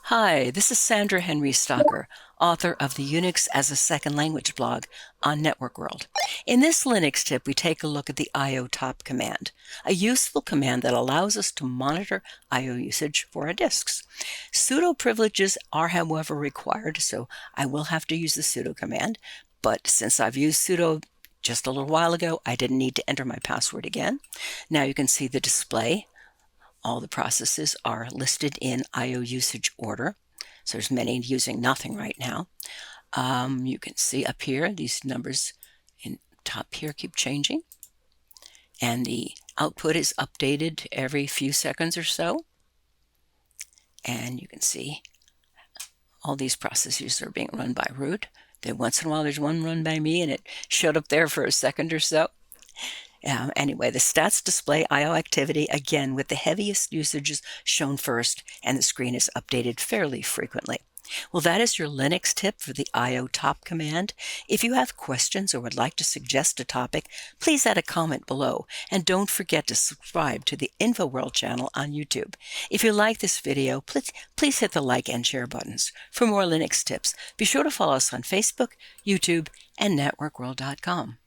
Hi, this is Sandra Henry Stocker, author of the Unix as a Second Language blog on Network World. In this Linux tip, we take a look at the IOTop command, a useful command that allows us to monitor IO usage for our disks. Sudo privileges are, however, required, so I will have to use the sudo command, but since I've used sudo just a little while ago, I didn't need to enter my password again. Now you can see the display. All the processes are listed in IO usage order. So there's many using nothing right now. You can see up here, these numbers in top here keep changing. And the output is updated every few seconds or so. And you can see all these processes are being run by root. Then once in a while, there's one run by me, and it showed up there for a second or so. Anyway, the stats display IO activity, again, with the heaviest usages shown first, and the screen is updated fairly frequently. Well, that is your Linux tip for the IOTop command. If you have questions or would like to suggest a topic, please add a comment below, and don't forget to subscribe to the InfoWorld channel on YouTube. If you like this video, please hit the like and share buttons. For more Linux tips, be sure to follow us on Facebook, YouTube, and networkworld.com.